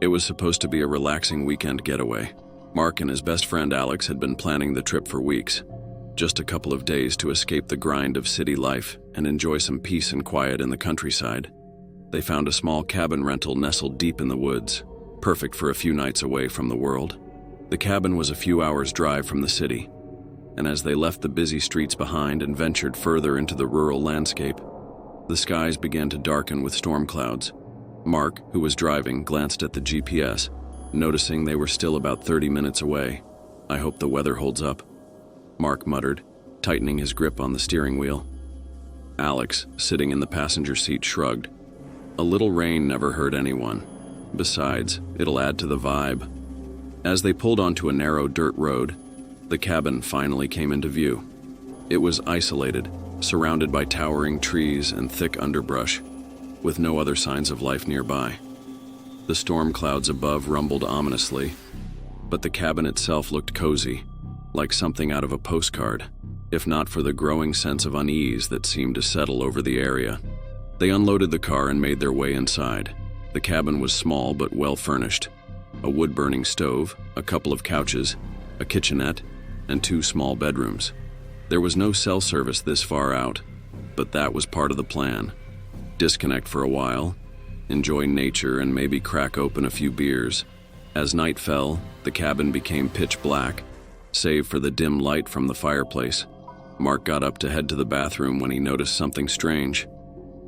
It was supposed to be a relaxing weekend getaway. Mark and his best friend Alex had been planning the trip for weeks. Just a couple of days to escape the grind of city life and enjoy some peace and quiet in the countryside. They found a small cabin rental nestled deep in the woods, perfect for a few nights away from the world. The cabin was a few hours' drive from the city, and as they left the busy streets behind and ventured further into the rural landscape, the skies began to darken with storm clouds. Mark, who was driving, glanced at the GPS, noticing they were still about 30 minutes away. "I hope the weather holds up," Mark muttered, tightening his grip on the steering wheel. Alex, sitting in the passenger seat, shrugged. "A little rain never hurt anyone. Besides, it'll add to the vibe." As they pulled onto a narrow dirt road, the cabin finally came into view. It was isolated, surrounded by towering trees and thick underbrush, with no other signs of life nearby. The storm clouds above rumbled ominously, but the cabin itself looked cozy, like something out of a postcard, if not for the growing sense of unease that seemed to settle over the area. They unloaded the car and made their way inside. The cabin was small but well furnished. A wood-burning stove, a couple of couches, a kitchenette, and 2 small bedrooms. There was no cell service this far out, but that was part of the plan. Disconnect for a while, enjoy nature, and maybe crack open a few beers. As night fell, the cabin became pitch black, save for the dim light from the fireplace. Mark got up to head to the bathroom when he noticed something strange.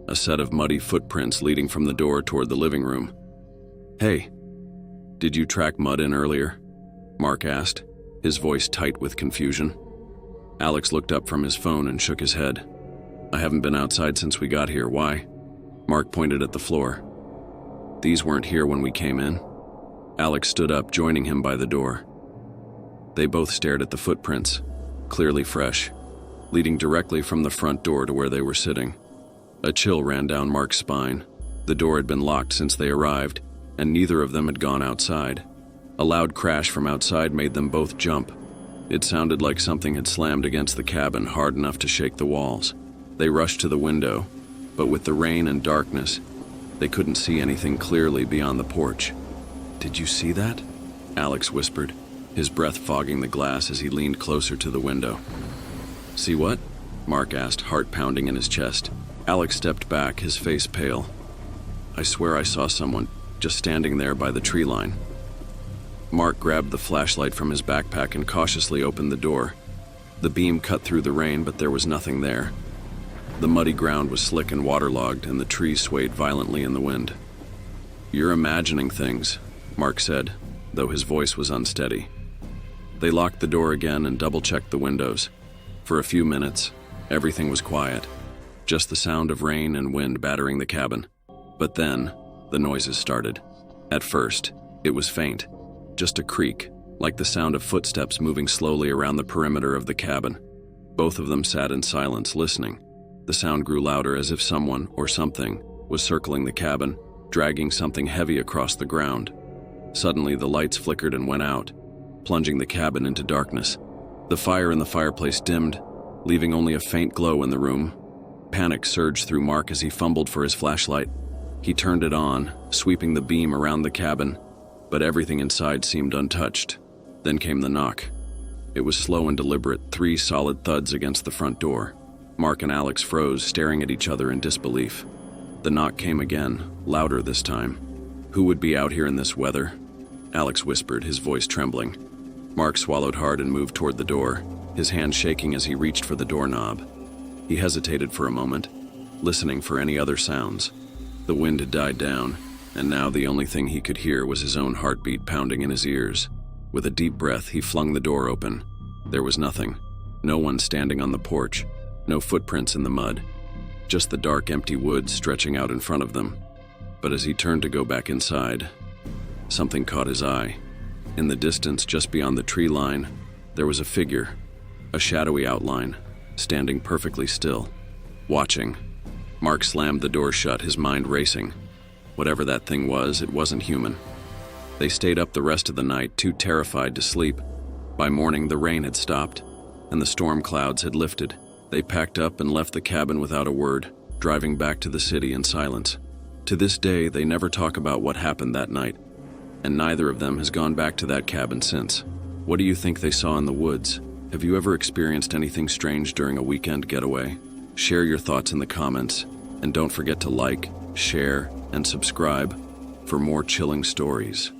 A set of muddy footprints leading from the door toward the living room. "Hey, did you track mud in earlier?" Mark asked, his voice tight with confusion. Alex looked up from his phone and shook his head. "I haven't been outside since we got here. Why?" Mark pointed at the floor. "These weren't here when we came in." Alex stood up, joining him by the door. They both stared at the footprints, clearly fresh, leading directly from the front door to where they were sitting. A chill ran down Mark's spine. The door had been locked since they arrived, and neither of them had gone outside. A loud crash from outside made them both jump. It sounded like something had slammed against the cabin hard enough to shake the walls. They rushed to the window, but with the rain and darkness, they couldn't see anything clearly beyond the porch. "Did you see that?" Alex whispered, his breath fogging the glass as he leaned closer to the window. "See what?" Mark asked, heart pounding in his chest. Alex stepped back, his face pale. "I swear I saw someone just standing there by the tree line." Mark grabbed the flashlight from his backpack and cautiously opened the door. The beam cut through the rain, but there was nothing there. The muddy ground was slick and waterlogged, and the trees swayed violently in the wind. "You're imagining things," Mark said, though his voice was unsteady. They locked the door again and double-checked the windows. For a few minutes, everything was quiet, just the sound of rain and wind battering the cabin. But then, the noises started. At first, it was faint, just a creak, like the sound of footsteps moving slowly around the perimeter of the cabin. Both of them sat in silence, listening. The sound grew louder, as if someone, or something, was circling the cabin, dragging something heavy across the ground. Suddenly, the lights flickered and went out, plunging the cabin into darkness. The fire in the fireplace dimmed, leaving only a faint glow in the room. Panic surged through Mark as he fumbled for his flashlight. He turned it on, sweeping the beam around the cabin, but everything inside seemed untouched. Then came the knock. It was slow and deliberate, 3 solid thuds against the front door. Mark and Alex froze, staring at each other in disbelief. The knock came again, louder this time. "Who would be out here in this weather?" Alex whispered, his voice trembling. Mark swallowed hard and moved toward the door, his hand shaking as he reached for the doorknob. He hesitated for a moment, listening for any other sounds. The wind had died down, and now the only thing he could hear was his own heartbeat pounding in his ears. With a deep breath, he flung the door open. There was nothing. No one standing on the porch. No footprints in the mud. Just the dark, empty woods stretching out in front of them. But as he turned to go back inside, something caught his eye. In the distance, just beyond the tree line, there was a figure, a shadowy outline, standing perfectly still, watching. Mark slammed the door shut, his mind racing. Whatever that thing was, it wasn't human. They stayed up the rest of the night, too terrified to sleep. By morning, the rain had stopped, and the storm clouds had lifted. They packed up and left the cabin without a word, driving back to the city in silence. To this day, they never talk about what happened that night. and neither of them has gone back to that cabin since. What do you think they saw in the woods? Have you ever experienced anything strange during a weekend getaway? Share your thoughts in the comments, and don't forget to like, share, and subscribe for more chilling stories.